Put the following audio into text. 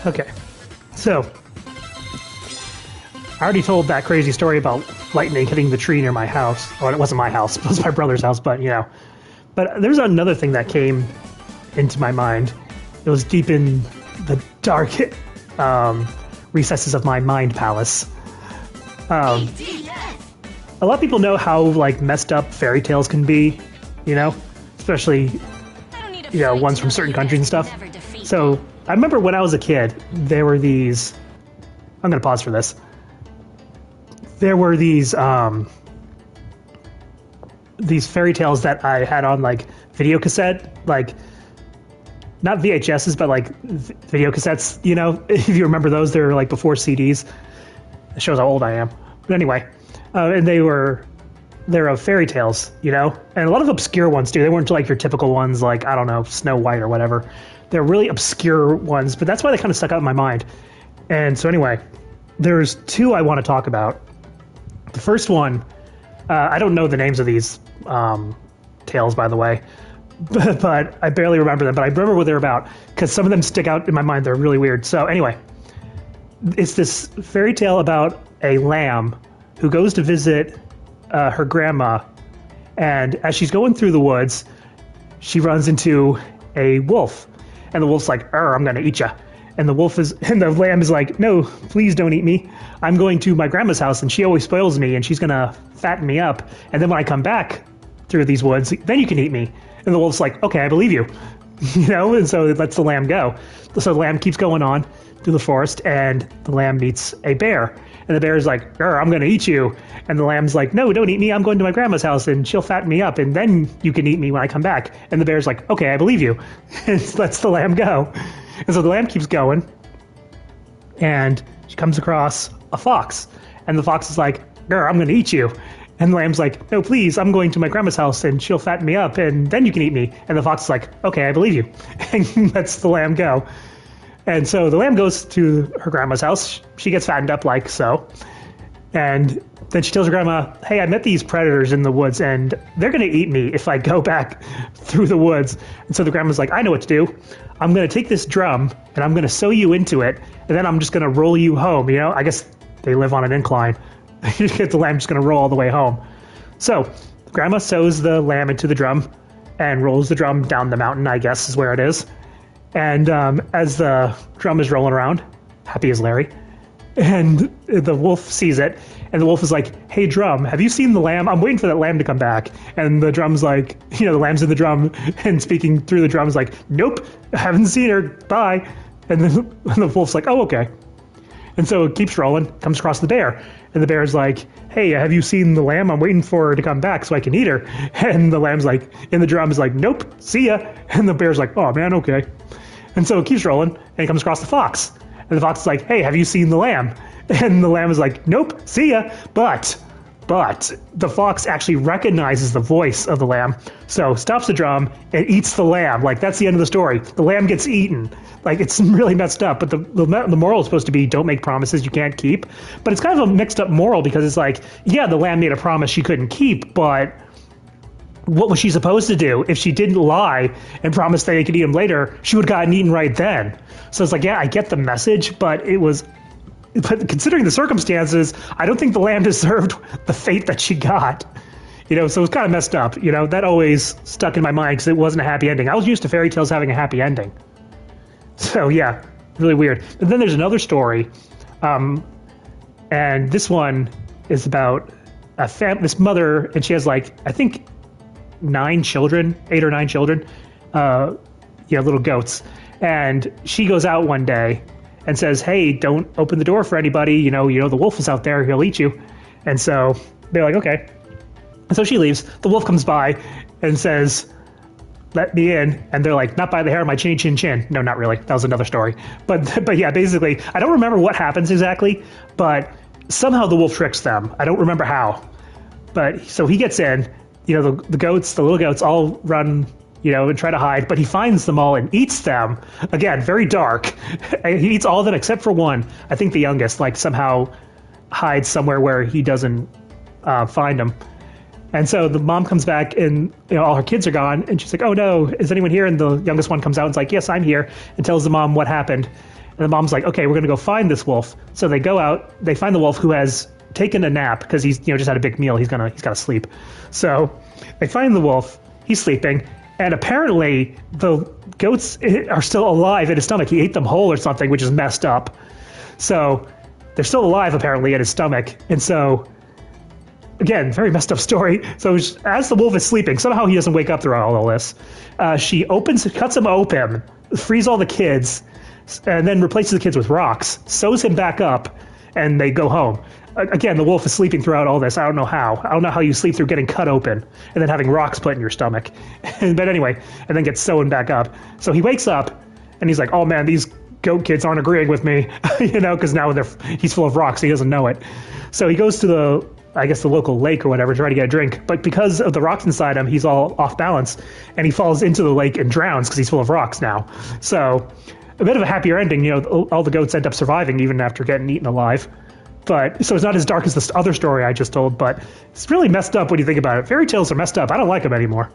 Okay. So, I already told that crazy story about lightning hitting the tree near my house. Well, it wasn't my house, it was my brother's house, but you know. But there's another thing that came into my mind. It was deep in the dark recesses of my mind palace. A lot of people know how like messed up fairy tales can be, you know, especially ones from certain countries and stuff. So I remember when I was a kid, there were these. I'm gonna pause for this. There were these fairy tales that I had on like video cassette, like not VHSs, but like video cassettes. You know, if you remember those, they were like before CDs. It shows how old I am. But anyway, and they're of fairy tales, you know, and a lot of obscure ones too. They weren't like your typical ones, like I don't know, Snow White or whatever. They're really obscure ones, but that's why they kind of stuck out in my mind. And so anyway, there's two I want to talk about. The first one, I don't know the names of these tales, by the way, but I barely remember them. But I remember what they're about because some of them stick out in my mind. They're really weird. So anyway, it's this fairy tale about a lamb who goes to visit her grandma, and as she's going through the woods, she runs into a wolf, and the wolf's like, I'm gonna eat ya. And the lamb is like, no, please don't eat me. I'm going to my grandma's house, and she always spoils me, and she's gonna fatten me up. And then when I come back through these woods, then you can eat me. And the wolf's like, okay, I believe you. You know, and so it lets the lamb go. So the lamb keeps going on through the forest, and the lamb meets a bear. And the bear's like, I'm going to eat you. And the lamb's like, no, don't eat me. I'm going to my grandma's house, and she'll fatten me up, and then you can eat me when I come back. And the bear's like, okay, I believe you. And lets the lamb go. And so the lamb keeps going, and she comes across a fox. And the fox is like, I'm going to eat you. And the lamb's like, no, please, I'm going to my grandma's house, and she'll fatten me up, and then you can eat me. And the fox is like, okay, I believe you. And lets the lamb go. And so the lamb goes to her grandma's house. She gets fattened up like so. And then she tells her grandma, hey, I met these predators in the woods, and they're going to eat me if I go back through the woods. And so the grandma's like, I know what to do. I'm going to take this drum, and I'm going to sew you into it, and then I'm just going to roll you home. You know, I guess they live on an incline. The lamb's just going to roll all the way home. So grandma sews the lamb into the drum and rolls the drum down the mountain, I guess is where it is. And as the drum is rolling around, happy as Larry, and the wolf sees it, and the wolf is like, hey, drum, have you seen the lamb? I'm waiting for that lamb to come back. And the drum's like, the lamb's in the drum, and speaking through the drum is like, nope, I haven't seen her, bye. And then the wolf's like, oh, okay. And so it keeps rolling, comes across the bear. And the bear's like, hey, have you seen the lamb? I'm waiting for her to come back so I can eat her. And the lamb's like, in the drum is like, nope, see ya. And the bear's like, oh, man, okay. And so it keeps rolling, and it comes across the fox. And the fox is like, hey, have you seen the lamb? And the lamb is like, nope, see ya. But the fox actually recognizes the voice of the lamb, so stops the drum and eats the lamb. Like, that's the end of the story. The lamb gets eaten. Like, it's really messed up. But the moral is supposed to be, don't make promises you can't keep. But it's kind of a mixed up moral, because it's like, yeah, the lamb made a promise she couldn't keep, but what was she supposed to do? If she didn't lie and promise they could eat him later, she would have gotten eaten right then. So it's like, yeah, I get the message, but considering the circumstances, I don't think the lamb deserved the fate that she got. So it was kind of messed up. That always stuck in my mind because it wasn't a happy ending. I was used to fairy tales having a happy ending. So yeah, really weird. But then there's another story, and this one is about this mother, and she has I think 8 or 9 children, little goats. And she goes out one day and says, hey, don't open the door for anybody. The wolf is out there. He'll eat you. And so they're like, okay. And so she leaves. The wolf comes by and says, let me in. And they're like, not by the hair of my chinny chin chin. No, not really. That was another story. But yeah, basically, I don't remember what happens exactly, but somehow the wolf tricks them. I don't remember how. But so he gets in. The little goats all run, and try to hide, but he finds them all and eats them. Again, very dark. He eats all of them except for one. I think the youngest, somehow hides somewhere where he doesn't find them. And so the mom comes back, and all her kids are gone, and she's like, oh no, is anyone here? And the youngest one comes out and's like, yes, I'm here, and tells the mom what happened. And the mom's like, okay, we're going to go find this wolf. So they go out, they find the wolf who has taken a nap because he's just had a big meal. He's got to sleep. So they find the wolf. He's sleeping. And apparently the goats are still alive in his stomach. He ate them whole or something, which is messed up. So they're still alive apparently in his stomach. And so, again, very messed up story. So as the wolf is sleeping, somehow he doesn't wake up throughout all this. She cuts him open, frees all the kids, and then replaces the kids with rocks, sews him back up, and they go home. Again, the wolf is sleeping throughout all this. I don't know how. I don't know how you sleep through getting cut open and then having rocks put in your stomach. But anyway, and then gets sewn back up. So he wakes up, and he's like, oh man, these goat kids aren't agreeing with me, because now he's full of rocks. He doesn't know it. So he goes to the local lake or whatever, to try to get a drink. But because of the rocks inside him, he's all off balance, and he falls into the lake and drowns because he's full of rocks now. So a bit of a happier ending. All the goats end up surviving even after getting eaten alive. But so it's not as dark as the other story I just told, but it's really messed up when you think about it. Fairy tales are messed up. I don't like them anymore.